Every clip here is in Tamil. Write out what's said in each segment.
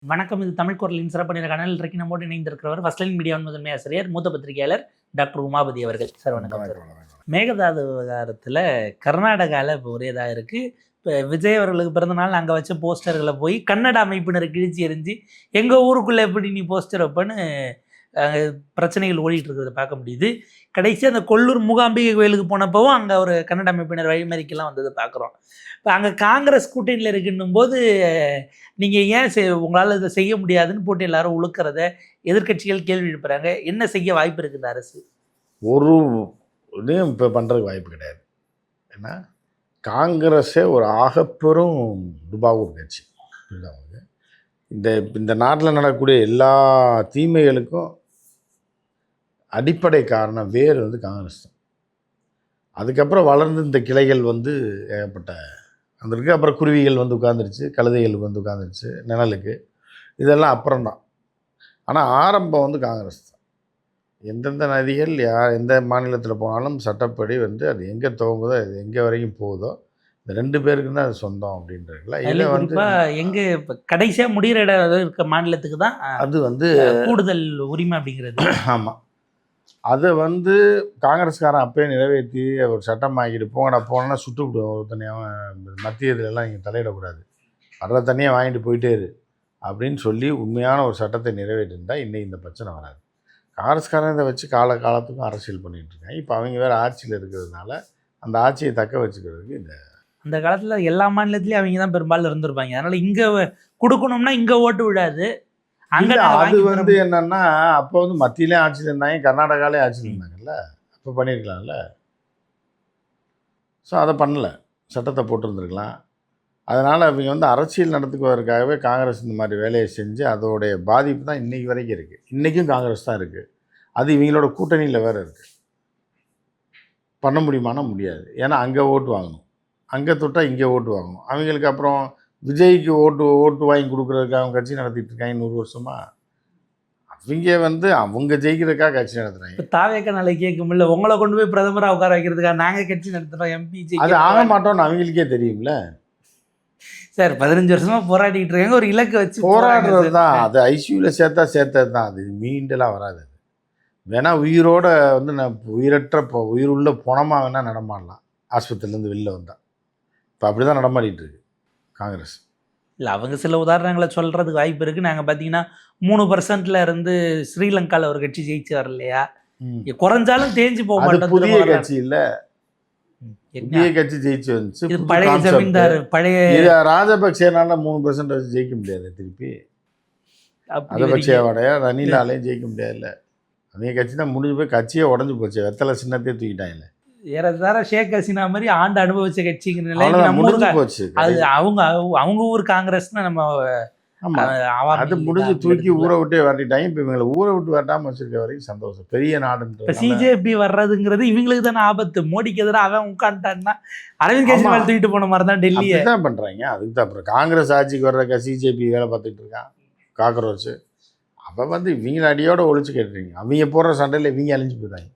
வணக்கம். இது தமிழ் குரலின் சிறப்பு நேர்காணல். இன்றைக்கு நம்மோடு இணைந்திருக்கிறவர் ஃபர்ஸ்ட் லைன் மீடியாவின் முதன்மை ஆசிரியர், மூத்த பத்திரிகையாளர் டாக்டர் உமாபதி அவர்கள். சார் வணக்கம் சார். மேகதாது விவகாரத்தில் கர்நாடகாவில் இப்போ ஒரே இதாக இருக்குது. இப்போ விஜய் அவர்களுக்கு பிறந்தநாள் அங்கே வச்ச போஸ்டர்களை போய் கன்னட அமைப்பினரை கிழிச்சி எறிஞ்சு எங்கள் ஊருக்குள்ளே எப்படி நீ போஸ்டர் வைப்பேன்னு பிரச்சனைகள் ஓடிட்டு இருக்கிறத பார்க்க முடியுது. கடைசி அந்த கொல்லூர் மூகாம்பிகை கோயிலுக்கு போனப்பவும் அங்கே ஒரு கன்னட அமைப்பினர் வழிமறிக்கெல்லாம் வந்ததை பார்க்குறோம். இப்போ அங்கே காங்கிரஸ் கூட்டணியில் இருக்குன்னும் போது நீங்கள் ஏன் உங்களால் இதை செய்ய முடியாதுன்னு போட்டு எல்லாரும் உழுக்கிறத எதிர்கட்சிகள் கேள்வி எழுப்புறாங்க. என்ன செய்ய வாய்ப்பு இருக்குது அரசு? ஒரு இதையும் இப்போ பண்ணுறதுக்கு வாய்ப்பு கிடையாது. ஏன்னா காங்கிரஸே ஒரு ஆகப்பெரும் துபாகூர் கட்சி. இந்த இந்த நாட்டில் நடக்கக்கூடிய எல்லா தீமைகளுக்கும் அடிப்படை காரணம் வேறு காங்கிரஸ் தான். அதுக்கப்புறம் வளர்ந்து இந்த கிளைகள் ஏகப்பட்ட வந்திருக்கு. அப்புறம் குருவிகள் உட்காந்துருச்சு, கழுதைகள் உட்காந்துருச்சு நிழலுக்கு. இதெல்லாம் அப்புறம்தான். ஆனால் ஆரம்பம் காங்கிரஸ் தான். எந்தெந்த நதிகள் எந்த மாநிலத்தில் போனாலும் சட்டப்படி அது எங்கே துவங்குதோ அது எங்கே வரைக்கும் போகுதோ இந்த ரெண்டு பேருக்கு தான் அது சொந்தம் அப்படின்றதுல இதில் எங்கே இப்போ கடைசியாக முடிகிற இடம் இருக்க மாநிலத்துக்கு தான் அது கூடுதல் உரிமை அப்படிங்கிறது. ஆமாம், அதை காங்கிரஸ்காரன் அப்பயே நிறைவேற்றி ஒரு சட்டம் ஆக்கிட்டு போங்கடா போனோன்னா சுட்டு விடுவோம். ஒரு தனியாக மத்திய இதிலெல்லாம் இங்கே தலையிடக்கூடாது, வர்ற தனியாக வாங்கிட்டு போயிட்டே இரு அப்படின்னு சொல்லி உண்மையான ஒரு சட்டத்தை நிறைவேற்றிருந்தால் இன்றைக்கி இந்த பிரச்சனை வராது. காங்கிரஸ்காரன் இதை வச்சு காலத்துக்கும் அரசியல் பண்ணிகிட்ருக்காங்க. இப்போ அவங்க வேறு ஆட்சியில் இருக்கிறதுனால அந்த ஆட்சியை தக்க வச்சுக்கிறதுக்கு அந்த காலத்தில் எல்லா மாநிலத்திலையும் அவங்க தான் பெரும்பாலும் இருந்திருப்பாங்க. அதனால் இங்கே கொடுக்கணும்னா இங்கே ஓட்டு விடாது. அங்கே அது என்னன்னா அப்போ மத்தியிலே ஆட்சியில் இருந்தாங்க, கர்நாடகாலே ஆட்சியில் இருந்தாங்கல்ல, அப்போ பண்ணியிருக்கலாம்ல. ஸோ அதை பண்ணலை, சட்டத்தை போட்டிருந்துருக்கலாம். அதனால் அவங்க அரசியல் நடத்துக்குவதற்காகவே காங்கிரஸ் இந்த மாதிரி வேலையை செஞ்சு அதோடைய பாதிப்பு தான் இன்றைக்கி வரைக்கும் இருக்குது. இன்றைக்கும் காங்கிரஸ் தான் இருக்குது. அது இவங்களோட கூட்டணியில் வேறு இருக்குது. பண்ண முடியுமானா முடியாது. ஏன்னா அங்கே ஓட்டு வாங்கணும், அங்கே தொட்டால் இங்கே ஓட்டு வாங்கணும். அவங்களுக்கு அப்புறம் விஜய்க்கு ஓட்டு வாங்கி கொடுக்குறதுக்காக அவங்க கட்சி நடத்திட்டு இருக்காங்க 100 வருஷமாக. அவங்க அவங்க ஜெயிக்கிறதுக்காக கட்சி நடத்துகிறாங்க. இப்போ தாவேக்க நாளைக்கு கேட்கும்ல, உங்களை கொண்டு போய் பிரதமராக உட்கார வைக்கிறதுக்காக நாங்கள் கட்சி நடத்துகிறோம், எம்பி அது ஆக மாட்டோம்னு அவங்களுக்கே தெரியும்ல சார். 15 வருஷமாக போராடிட்டு இருக்காங்க, ஒரு இலக்கு வச்சு போராடுறது தான். அது ஐசியூவில் சேர்த்தது தான். அது மீண்டெல்லாம் வராது. அது வேணால் உயிரோட நான் உயிருள்ள பணமாக வேணால் நடமாடலாம் ஆஸ்பத்திரிலேருந்து வெளில வந்தால். இப்போ அப்படி தான் நடமாடிட்டு இருக்கு காங்கிரஸ். இல்லை, அவங்க சில உதாரணங்களை சொல்கிறதுக்கு வாய்ப்பு இருக்குது. நாங்கள் பார்த்தீங்கன்னா 3% இருந்து ஸ்ரீலங்காவில் ஒரு கட்சி ஜெயிச்சு வரலையா, குறைஞ்சாலும் தேஞ்சு போக மாட்டோம். புதிய கட்சி இல்லை, புதிய கட்சி ஜெயிச்சு வந்துச்சு. பழைய ஜமீன்தார் பழைய ராஜபக்சேனால 3% வச்சு ஜெயிக்க முடியாது. திருப்பி ராஜபக்சேவோடைய ரணிலாலையும் ஜெயிக்க முடியாதுல்ல. அவங்க கட்சி தான் முடிஞ்சு போய் கட்சியே உடஞ்சி போச்சு. வெத்தலை சின்னத்தையே தூக்கிட்டாங்களே. ஏறத்தார ஷேக் ஹசீனா மாதிரி ஆண்டு அனுபவிச்ச கட்சிங்கிற நிலையில போச்சு. அது அவங்க ஊர் காங்கிரஸ்னு நம்ம அது முடிஞ்சு தூக்கி ஊரை விட்டே வரட்டிட்டாங்க. இப்போ இவங்களை ஊரை விட்டு வரட்டாமல் வச்சிருக்க வரைக்கும் சந்தோஷம். பெரிய நாடுன்ற சிஜேபி வர்றதுங்கிறது இவங்களுக்கு தானே ஆபத்து. மோடிக்கு எதிராக அவன் உட்காந்துட்டான்னா அரவிந்த் கெஜ்ரிவால் தூக்கிட்டு போன மாதிரி தான் டெல்லியை தான் பண்ணுறாங்க. அதுக்கு தான் அப்புறம் காங்கிரஸ் ஆட்சிக்கு வர்றக்க சிஜேபி வேலை பார்த்துட்டு இருக்கான் காக்ரோச்சு. அவன் இவங்களை அடியோட ஒழிச்சு கேட்டுறீங்க. அவங்க போடுற சண்டையில் இவங்க அழிஞ்சு போயிட்டாங்க.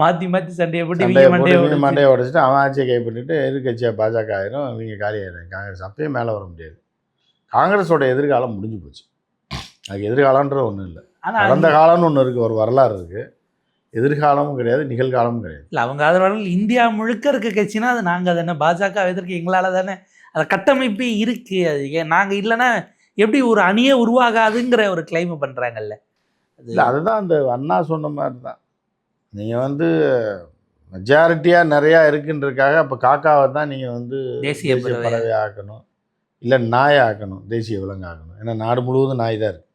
மாற்றி சண்டையை போட்டு மண்டையை உடைச்சிட்டு அவன் ஆட்சியை கைப்பற்றிட்டு எதிர்கட்சியாக பாஜக ஆயிரும், இவங்க காலி ஆயிரும். காங்கிரஸ் அப்பயே மேலே வர முடியாது. காங்கிரஸோட எதிர்காலம் முடிஞ்சு போச்சு. அதுக்கு எதிர்காலன்ற ஒன்றும் இல்லை. கடந்த காலம்னு ஒன்று இருக்குது, ஒரு வரலாறு இருக்குது. எதிர்காலமும் கிடையாது, நிகழ்காலமும் கிடையாது. இல்லை, அவங்க ஆதரவாளர்கள் இந்தியா முழுக்க இருக்க கட்சினா அது நாங்கள் தானே. பாஜக எதிர்க்க எங்களால் தானே. அது கட்டமைப்பே இருக்குது. அது நாங்கள் இல்லைன்னா எப்படி ஒரு அணியே உருவாகாதுங்கிற ஒரு கிளைம் பண்ணுறாங்கல்ல. இல்லை, அதுதான் அந்த அண்ணா சொன்ன மாதிரி தான். நீங்கள் மெஜாரிட்டியாக நிறையா இருக்குன்றதுக்காக அப்போ காக்காவை தான் நீங்கள் தேசிய பறவை ஆக்கணும், இல்லை நாயை ஆக்கணும், தேசிய விலங்கு ஆக்கணும். ஏன்னா நாடு முழுவதும் நாய் தான் இருக்குது.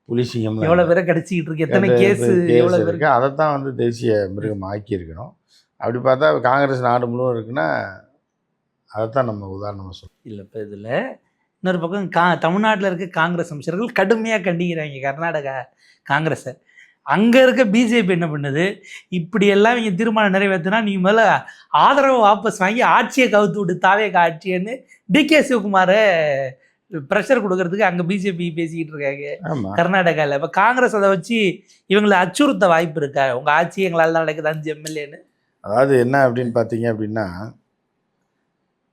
புலி சிங்கம் எவ்வளோ பேரை கடிச்சிக்கிட்டு இருக்கு, எத்தனை கேஸ் இருக்குது. அதைத்தான் தேசிய மிருகம் ஆக்கியிருக்கணும். அப்படி பார்த்தா காங்கிரஸ் நாடு முழுவதும் இருக்குன்னா அதைத்தான் நம்ம உதாரணமாக சொல்லுவோம். இல்லை, இப்போ இதில் இன்னொரு பக்கம் தமிழ்நாட்டில் இருக்க காங்கிரஸ் அமைச்சர்கள் கடுமையாக கண்டிக்கிறாங்க கர்நாடகா காங்கிரஸை. அங்கே இருக்க பிஜேபி என்ன பண்ணுது, இப்படியெல்லாம் இவங்க தீர்மானம் நிறைவேற்றினா நீ முதல்ல ஆதரவை வாபஸ் வாங்கி ஆட்சியை கவுத்து விட்டு தாவேக ஆட்சின்னு டிகே சிவகுமாரை ப்ரெஷர் கொடுக்கறதுக்கு அங்கே பிஜேபி பேசிக்கிட்டு இருக்காங்க கர்நாடகாவில். இப்போ காங்கிரஸ் அதை வச்சு இவங்களை அச்சுறுத்த வாய்ப்பு இருக்கா, உங்கள் ஆட்சி எங்களால் தான் நடக்குது 5 எம்எல்ஏன்னு? அதாவது என்ன அப்படின்னு பார்த்தீங்க அப்படின்னா,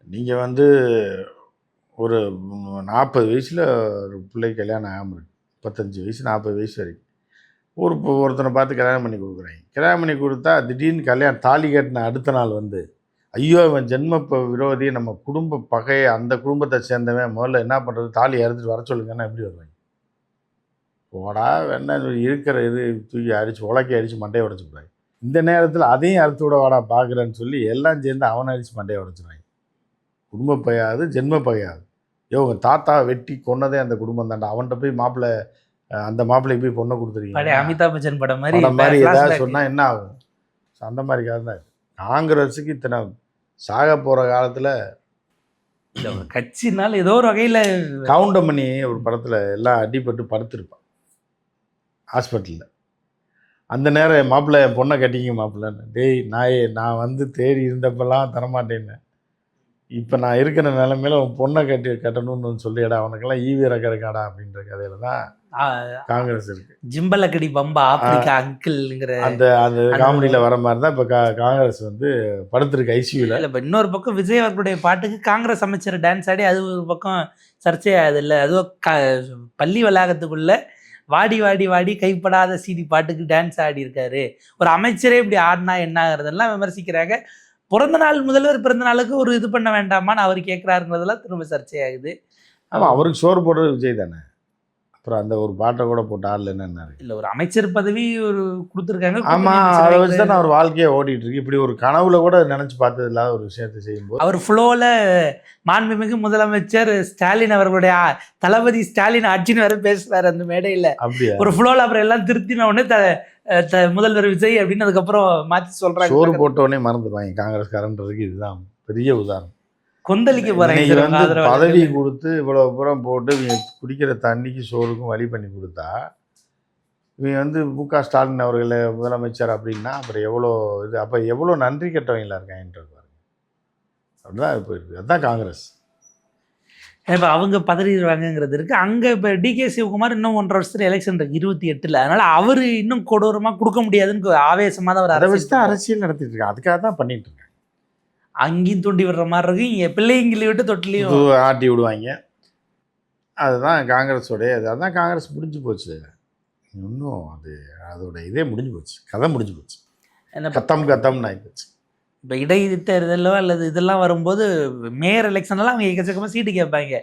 நீங்கள் ஒரு 40 வயசில் ஒரு பிள்ளைக்கு கல்யாணம் ஆகாமல் இருக்கு. 35 வயசு 40 வயசு வரைக்கும் ஒருத்தனை பார்த்து கல்யாணம் பண்ணி கொடுக்குறாங்க. கல்யாணம் பண்ணி கொடுத்தா திடீர்னு கல்யாணம் தாலி கட்டின அடுத்த நாள் வந்து, ஐயோ இவன் ஜென்ம விரோதி, நம்ம குடும்ப பகையை, அந்த குடும்பத்தை சேர்ந்தவன், முதல்ல என்ன பண்ணுறது, தாலி அறுத்துட்டு வர சொல்லுங்கன்னா எப்படி வருவாங்க? போடா வேணா இருக்கிற தூக்கி அடித்து உலக்கி அடித்து மண்டையை உடச்சிடுவாங்க. இந்த நேரத்தில் அதையும் அறுத்து விட வாடா பார்க்குறேன்னு சொல்லி எல்லாம் சேர்ந்து அவனை அடித்து மண்டையை உடச்சிடுவாங்க. குடும்ப பகையாது, ஜென்ம பகையாது. உங்கள் தாத்தா வெட்டி கொன்னதே அந்த குடும்பம் தாண்டா. அவன்கிட்ட போய் மாப்பிள்ளை, அந்த மாப்பிள்ளை போய் பொண்ணை கொடுத்துருக்கீங்க. அமிதாப் பச்சன் படம் மாதிரி ஏதாவது சொன்னால் என்ன ஆகும்? அந்த மாதிரி காரணம் தான். காங்கிரஸுக்கு இத்தனை சாக போகிற காலத்தில் கட்சினால ஏதோ ஒரு வகையில் கவுண்டமணி ஒரு படத்தில் எல்லாம் அடிபட்டு படுத்திருப்பான் ஹாஸ்பிட்டலில். அந்த நேரம் என் மாப்பிள்ளை என் பொண்ணை கட்டிங்க மாப்பிள்ளைன்னு. டேய் நாயே, நான் வந்து தேடி இருந்தப்பெல்லாம் தரமாட்டேன்னு, இப்போ நான் இருக்கிற நிலைமையில உன் பொண்ணை கட்டணும்னு சொல்லிடா, அவனுக்கெல்லாம் ஈவி இறக்கிறக்காடா அப்படின்ற கதையில தான் காங்கிரஸ் இருக்கு. ஜிம்பலக்கடி பம்பா ஆப்பிரிக்கா அங்கிள்ங்கிற அந்த காமெடியில் வர மாதிரி தான் இப்போ காங்கிரஸ் வந்து படுத்திருக்கு ஐசியூவில். இல்லை, இப்போ இன்னொரு பக்கம் விஜய் அவர்களுடைய பாட்டுக்கு காங்கிரஸ் அமைச்சர் டான்ஸ் ஆடி அது ஒரு பக்கம் சர்ச்சையாது இல்லை. அதுவும் பள்ளி வளாகத்துக்குள்ள வாடி வாடி வாடி கைப்படாத சீடி பாட்டுக்கு டான்ஸ் ஆடி இருக்காரு. ஒரு அமைச்சரே இப்படி ஆடினா என்ன ஆகுறதெல்லாம் விமர்சிக்கிறாங்க. பிறந்த நாள் முதல்வர் பிறந்த நாளுக்கு ஒரு இது பண்ண வேண்டாமான்னு அவர் கேட்குறாருங்கிறதெல்லாம் திரும்ப சர்ச்சையாகுது. ஆமாம், அவருக்கு சோறு போடுறது விஜய் தானே. அப்புறம் அந்த ஒரு பாட்டை கூட போட்டு ஆடல என்ன இல்லை, ஒரு அமைச்சர் பதவி ஒரு கொடுத்துருக்காங்க. ஆமாம், அதை வச்சு தான் அவர் வாழ்க்கையை ஓடிட்டு இருக்கு. இப்படி ஒரு கனவுல கூட நினச்சி பார்த்தது இல்லாத ஒரு விஷயத்தை செய்யும்போது அவர் ஃப்ளோவில் மாண்புமிகு முதலமைச்சர் ஸ்டாலின் அவர்களுடைய தளபதி ஸ்டாலின் ஆட்சின்னு வேற பேசுறாரு அந்த மேடையில். அப்படியா? ஒரு ஃப்ளோவில் அப்புறம் எல்லாம் திருத்தின உடனே முதல்வர் விஜய் அப்படின்னு அதுக்கப்புறம் மாற்றி சொல்றாங்க. சோறு போட்டோடனே மறந்துடுவாங்க காங்கிரஸ்காரன்றதுக்கு. இதுதான் பெரிய உதாரணம். கொந்தளிக்க போறாங்க. பதவி கொடுத்து இவ்வளவு புறம் போட்டு இவங்க குடிக்கிற தண்ணிக்கு சோறுக்கும் வழி பண்ணி கொடுத்தா, இவங்க வந்து மு.க. ஸ்டாலின் அவர்களை முதலமைச்சர் அப்படின்னா அப்புறம் எவ்வளோ இது, அப்போ எவ்வளோ நன்றி கெட்டவங்களா இருக்காங்கன்றது பாருங்க. அப்படிதான் இப்போ இருக்குது. அதுதான் காங்கிரஸ். இப்போ அவங்க பதறிடுவாங்கங்கிறது இருக்குது. அங்கே இப்போ டிகே சிவகுமார் இன்னும் 1.5 வருஷத்துல எலெக்ஷன் இருக்குது 28. அதனால் அவர் இன்னும் கொடூரமாக கொடுக்க முடியாதுன்னு ஆவேசமாக தான் அதை வச்சு தான் அரசியல் நடத்திட்டு இருக்காங்க. அதுக்காக தான் பண்ணிட்டு இருக்காங்க. அங்கேயும் தூண்டி விடுற மாதிரி இருக்கு, இங்கே பிள்ளைங்களை விட்டு தொட்டிலையும் ஆட்டி விடுவாங்க. அதுதான் காங்கிரஸோடைய அதுதான் காங்கிரஸ் முடிஞ்சு போச்சு. இன்னும் அதோட இதே முடிஞ்சு போச்சு, கதை முடிஞ்சு போச்சு. கத்தம்னு ஆகி போச்சு. இப்போ இடைத்தேர்தலோ அல்லது இதெல்லாம் வரும்போது மேயர் எலெக்ஷன்லாம் அவங்க எக்கச்சக்கமாக சீட்டு கேட்பாங்க.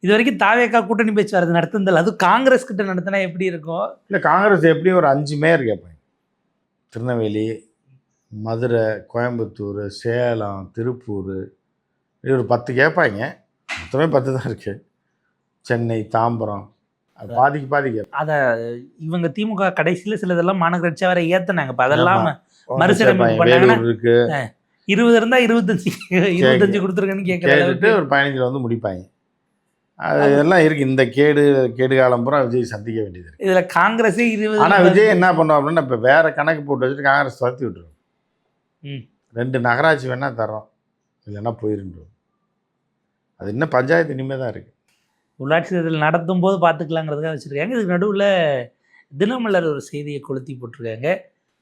இது வரைக்கும் தாவேக்கா கூட்டணி பேச்சுவார்த்தை நடத்துனதில்ல. அதுவும் காங்கிரஸ் கிட்ட நடத்தினா எப்படி இருக்கும்? இல்லை, காங்கிரஸ் எப்படியும் ஒரு 5 மேயர் கேட்பாங்க. திருநெல்வேலி, மதுரை, கோயம்புத்தூர், சேலம், திருப்பூர், இது ஒரு 10 கேட்பாங்க. மொத்தமே 10 தான் இருக்கு. சென்னை, தாம்பரம், அது பாதிக்கு பாதி கேட்பாங்க. அதை இவங்க திமுக கடைசியில் சில இதெல்லாம் மாநகராட்சியாக வேற ஏற்றினாங்க. இப்போ அதெல்லாம் மறுசீரமைப்பு பண்ணாங்கன்னா இருக்கு. 20 இருந்தால் 25 கொடுத்துருக்கேன்னு கேட்டுட்டு ஒரு 15 வந்து முடிப்பாங்க. அது எல்லாம் இருக்கு. இந்த கேடு காலம் பூரா விஜய் சந்திக்க வேண்டியது இருக்கு. இதுல காங்கிரஸே 20. ஆனால் விஜய் என்ன பண்ணுவோம் அப்படின்னா, இப்போ வேற கணக்கு போட்டு வச்சுட்டு காங்கிரஸ் துரத்தி விட்டுருவோம். 2 நகராட்சி வேணா தரோம், இல்லைன்னா போயிருன்றோம். அது இன்னும் பஞ்சாயத்து இனிமேல் தான் இருக்கு. உள்ளாட்சி தேர்தல் நடத்தும் போது பார்த்துக்கலாங்கிறதுக்காக வச்சுருக்காங்க. இதுக்கு நடுவில் தினமலர் ஒரு செய்தியை கொளுத்தி போட்டிருக்காங்க.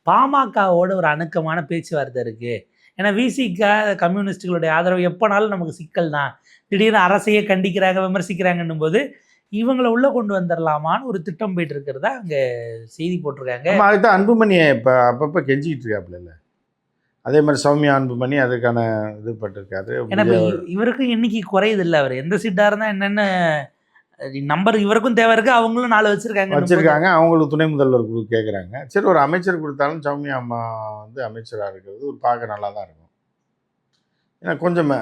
பாமகவோட ஒரு அணுக்கமான பேச்சுவார்த்தை இருக்குது. ஏன்னா விசிகா கம்யூனிஸ்டுகளுடைய ஆதரவு எப்போனாலும் நமக்கு சிக்கல் தான். திடீர்னு அரசையே கண்டிக்கிறாங்க, விமர்சிக்கிறாங்கன்னும் போது இவங்களை உள்ளே கொண்டு வந்துடலாமான்னு ஒரு திட்டம் போயிட்டு இருக்கிறதா அங்கே செய்தி போட்டிருக்காங்க. அதுதான் அன்புமணியை இப்போ அப்பப்போ கெஞ்சிக்கிட்டு இருக்காப்புல. இல்லை, அதே மாதிரி சௌமியா அன்புமணி அதுக்கான இது பட்டிருக்காரு. ஏன்னா இப்போ இவருக்கும் எண்ணிக்கை குறையுது இல்லை. அவர் எந்த சீட்டாக இருந்தால் என்னென்ன நம்பர் இவருக்கும் தேவை இருக்குது. அவங்களும் 4 வச்சுருக்காங்க. அவங்களுக்கு துணை முதல்வர் கேட்குறாங்க. சரி, ஒரு அமைச்சர் கொடுத்தாலும் சௌமியா அம்மா வந்து அமைச்சராக இருக்கிறது ஒரு பார்க்க நல்லா தான் இருக்கும். ஏன்னா கொஞ்சம்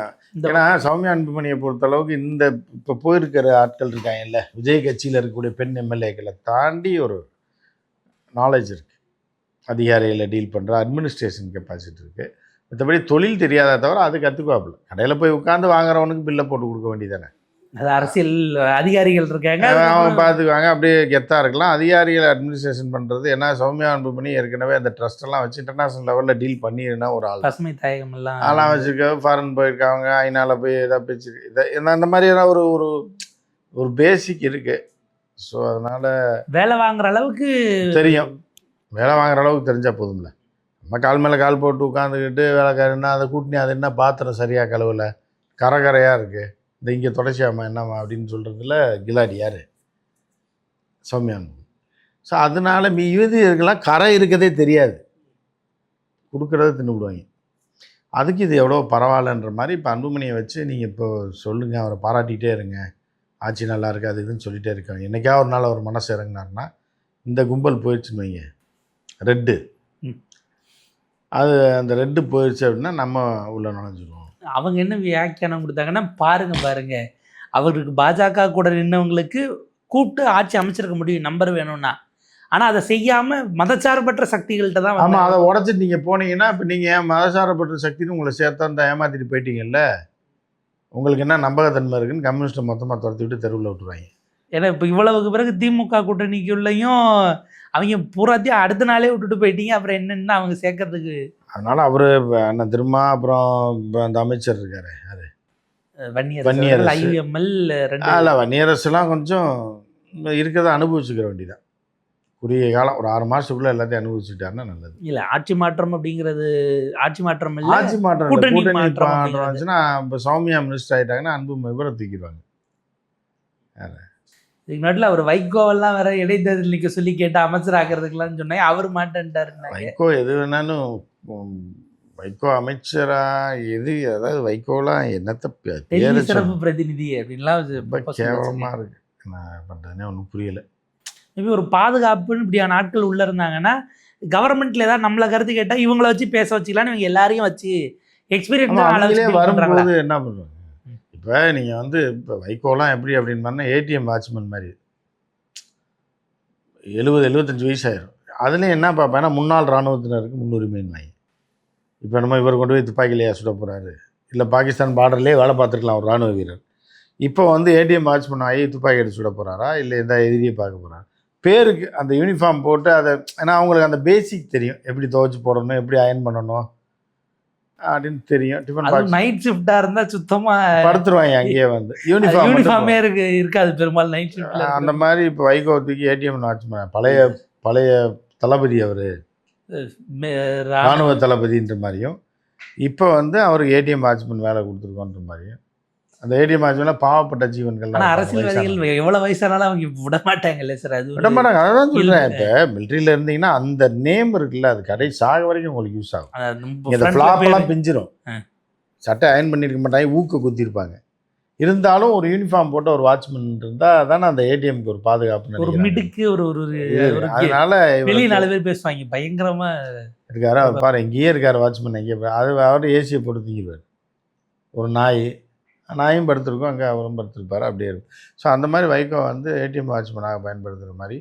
ஏன்னா சௌமியா அன்புமணியை பொறுத்தளவுக்கு இந்த இப்போ போயிருக்கிற ஆட்கள் இருக்காங்கல்ல, விஜய் கட்சியில் இருக்கக்கூடிய பெண் எம்எல்ஏக்களை தாண்டி ஒரு நாலேஜ் இருக்குது. அதிகாரிகளை டீல் பண்ணுற அட்மினிஸ்ட்ரேஷன் கெப்பாசிட்டி இருக்குது. மற்றபடி தொழில் தெரியாத தவிர அது கற்றுக்குவாப்புல. கடையில் போய் உட்காந்து வாங்குறவனுக்கு பில்லை போட்டு கொடுக்க வேண்டியதானே. அது அரசியல் அதிகாரிகள் இருக்காங்க, அவங்க பார்த்துக்குவாங்க. அப்படியே கெத்தாக இருக்கலாம். அதிகாரிகளை அட்மினிஸ்ட்ரேஷன் பண்ணுறது. ஏன்னா சௌமியா அன்புமணி ஏற்கனவே அந்த ட்ரஸ்ட்டெல்லாம் வச்சு இன்டர்நேஷ்னல் லெவலில் டீல் பண்ணிருந்தா ஒரு ஆள். பசுமை தாயகம் எல்லாம் அதெல்லாம் வச்சுருக்க ஃபாரின் போயிருக்காங்க. ஐநாவில் போய் எதாவது பேச்சு அந்த மாதிரியான ஒரு ஒரு பேசிக் இருக்குது. ஸோ அதனால் வேலை வாங்குற அளவுக்கு தெரியும். வேலை வாங்குற அளவுக்கு தெரிஞ்சால் போதும்ல. நம்ம கால் மேலே கால் போட்டு உட்காந்துக்கிட்டு வேலைக்காரன்னா அதை கூட்டினி அது என்ன பாத்திரம் சரியாக கழுவலை, கரையாக இருக்குது, இந்த இங்கே தொடர்ச்சியாமா என்னம்மா அப்படின்னு சொல்கிறதுல கிலாடி யார், சௌமியான். ஸோ அதனால இதுக்கெல்லாம் கரை இருக்கதே தெரியாது, கொடுக்குறத தின்னுவிடுவாங்க. அதுக்கு இது எவ்வளோ பரவாயில்லன்ற மாதிரி இப்போ அன்புமணியை வச்சு நீங்கள் இப்போ சொல்லுங்கள், அவரை பாராட்டிகிட்டே இருங்க, ஆட்சி நல்லா இருக்குது அது இதுன்னு சொல்லிகிட்டே இருக்காங்க. என்றைக்கா ஒரு நாள் அவர் மனசு இறங்கினார்னா இந்த கும்பல் போயிடுச்சுன்னு வைங்க, ரெட்டு, அது அந்த ரெட்டு போயிடுச்சு அப்படின்னா நம்ம உள்ள நுழைஞ்சிடுவோம். அவங்க என்ன வியாக்கியானம் கொடுத்தாங்கன்னா பாருங்க அவருக்கு பாஜக கூட நின்றவங்களுக்கு கூப்பிட்டு ஆட்சி அமைச்சிருக்க முடியும் நம்பர் வேணும்னா, ஆனால் அதை செய்யாமல் மதச்சார்பற்ற சக்திகள்கிட்ட தான். ஆமாம், அதை உடச்சிட்டு நீங்கள் போனீங்கன்னா இப்போ நீங்கள் ஏன் மதச்சார்பற்ற சக்தின்னு உங்களை சேர்த்தா அந்த ஏமாற்றிட்டு போயிட்டீங்கல்ல, உங்களுக்கு என்ன நம்பகத்தன்மை இருக்குன்னு கம்யூனிஸ்ட்டை மொத்தமாக துரத்தி விட்டு தெருவில் விட்டுருவாங்க. ஏன்னா இப்போ இவ்வளவுக்கு பிறகு திமுக கூட்டணிக்குள்ளேயும் அவங்க பூராத்தையும் அடுத்த நாளே விட்டுட்டு போயிட்டீங்க, அப்புறம் என்னென்னா அவங்க சேர்க்கறதுக்கு. அதனால் அவர் அண்ணன் திருமா, அப்புறம் அந்த அமைச்சர் இருக்காரு யார், வன்னியரசு, ஐஎம்எல், இல்லை வன்னியரசுலாம் கொஞ்சம் இருக்கிறத அனுபவிச்சுக்கிற வேண்டியதான். குறுகிய காலம் ஒரு 6 மாதத்துக்குள்ளே எல்லாத்தையும் அனுபவிச்சுட்டாருன்னா நல்லது. இல்லை ஆட்சி மாற்றம் அப்படிங்கிறது ஆட்சி மாற்றம் இல்லை, ஆட்சி மாற்றம் கூட்டணி மாற்றம் வந்துச்சுன்னா இப்போ சௌமியா மினிஸ்டர் ஆகிட்டாங்கன்னா அன்பு இவரை தூக்கிடுவாங்க. இதுக்கு நாட்டில் அவர் வைகோவெல்லாம் வேற இடைத்தேர்தல் நிற்க சொல்லி கேட்டு அமைச்சராக்கிறதுக்கெல்லாம் சொன்னேன், அவர் மாட்டேன்ட்டாரு. வைகோ எது வேணாலும், வைகோ அமைச்சரா எது, அதாவது வைகோலாம் என்னத்தை சிறப்பு பிரதிநிதி அப்படின்லாம் ரொம்ப கேவலமாக இருக்குது. நான் பண்ணுறதுனே ஒன்றும் புரியலை. மேபி ஒரு பாதுகாப்புன்னு இப்படியான ஆட்கள் உள்ளே இருந்தாங்கன்னா கவர்மெண்ட்டில் ஏதாவது நம்மளை கருத்து கேட்டால் இவங்கள வச்சு பேச வச்சுக்கலான்னு இவங்க எல்லாரையும் வச்சு எக்ஸ்பீரியன்ஸ் வரும்போது என்ன பண்ணுவாங்க. இப்போ நீங்கள் வந்து இப்போ வைகோலாம் எப்படி அப்படின்னு பண்ணால் ஏடிஎம் வாட்ச்மேன் மாதிரி 70-75 வயசாயிரும். அதுலேயும் என்ன பார்ப்பேன்னா முன்னாள் இராணுவத்தினருக்கு முன்னுரிமைன்னு வாங்கி. இப்போ நம்ம இவர் கொண்டு போய் துப்பாக்கிலையா சுட போகிறாரு, இல்லை பாகிஸ்தான் பார்டர்லேயே வேலை பார்த்துருக்கலாம் ஒரு இராணுவ வீரர். இப்போ வந்து ஏடிஎம் வாட்ச்மேன் ஆகி துப்பாக்கி எடுத்து சுட போகிறாரா, இல்லை எந்த எதிரியை பார்க்க போகிறாரா, பேருக்கு அந்த யூனிஃபார்ம் போட்டு அதை, ஏன்னா அவங்களுக்கு அந்த பேசிக் தெரியும், எப்படி துவைச்சி போடணும், எப்படி அயன் பண்ணணும் அப்படின்னு தெரியும். டிஃபன் பாக்ஸ் நைட் ஷிஃப்டாக இருந்தால் சுத்தமாக படுத்துருவாங்க அங்கேயே வந்து, யூனிஃபார்மே இருக்காது பெரும்பாலும் நைட் ஷிஃப்ட். அந்த மாதிரி இப்போ வைகோத்துக்கு ஏடிஎம் வாட்ச்மேன் பழைய தளபதி, அவர் இராணுவ தளபதின்ற மாதிரியும், இப்போ வந்து அவருக்கு ஏடிஎம் வாட்ச்மேன் வேலை கொடுத்துருக்கோன்ற மாதிரியும். அந்த ஏடிஎம் வாட்ச்மேன் பாவப்பட்ட ஜீவன்கள். அரசியல்வாதிகள் எவ்வளோ வயசானாலும் அவங்க விட மாட்டாங்கல்ல சார், அது விட மாட்டாங்க. அதான் சொல்கிறேன், இப்போ மிலிட்ரியில் இருந்தீங்கன்னா அந்த நேம் இருக்குல்ல, அது கடை சாக வரைக்கும் உங்களுக்கு யூஸ் ஆகும். இந்த ஃப்ளாப்பெல்லாம் பிஞ்சிரும், சட்டை அயன் பண்ணியிருக்க மாட்டாங்க, ஊக்க குத்திருப்பாங்க. இருந்தாலும் ஒரு யூனிஃபார்ம் போட்டு ஒரு வாட்ச்மேன் இருந்தால் தானே அந்த ஏடிஎம்க்கு ஒரு பாதுகாப்பு, ஒரு மிடுக்கு ஒரு. அதனால வெளியே 4 பேர் பேசுவாங்க பயங்கரமா இருக்காரு அவர். பாரு இங்கேயே இருக்காரு வாட்ச்மேன், எங்கேயே அது அவர் ஏசியை போட்டு தூங்கிடுவார். ஒரு நாயும் படுத்திருக்கோம் அங்கே, அவரும் படுத்திருப்பார், அப்படியே இருக்கும். ஸோ அந்த மாதிரி வைகோ வந்து ஏடிஎம் வாட்ச்மேனாக பயன்படுத்துகிற மாதிரி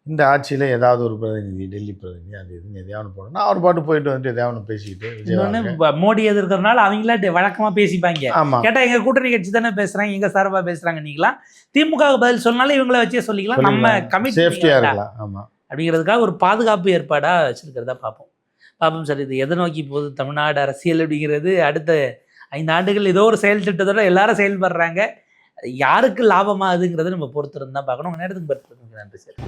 இந்த ஆட்சியில் ஏதாவது ஒரு பிரதிநிதி, டெல்லி பிரதிநிதி, அது இதுன்னு எதையாவது போடணும். அவர் பாட்டு போயிட்டு வந்துட்டு எதையாவது பேசிக்கிட்டு, மோடி எதிர்க்கிறதுனால அவங்களா வழக்கமாக பேசிப்பாங்க. ஆமாம், கேட்டால் எங்கள் கூட்டணி கட்சி தானே பேசுகிறாங்க, எங்கள் சார்பாக பேசுகிறாங்க, நீங்களாம் திமுகவுக்கு பதில் சொன்னாலும் இவங்கள வச்சே சொல்லிக்கலாம், நம்ம கமிட்டி சேஃப்டியாக இருக்கலாம். ஆமாம், அப்படிங்கிறதுக்காக ஒரு பாதுகாப்பு ஏற்பாடாக வச்சுருக்கிறதா பார்ப்போம் சார். இது எதை நோக்கி போகுது தமிழ்நாடு அரசியல் அப்படிங்கிறது, அடுத்த 5 ஆண்டுகள் ஏதோ ஒரு செயல் திட்டத்தோட எல்லாரும் செயல்படுறாங்க, யாருக்கு லாபமாகுதுங்கிறத நம்ம பொறுத்திருந்து தான் பார்க்கணும். நேரத்துக்கு நன்றி சார்.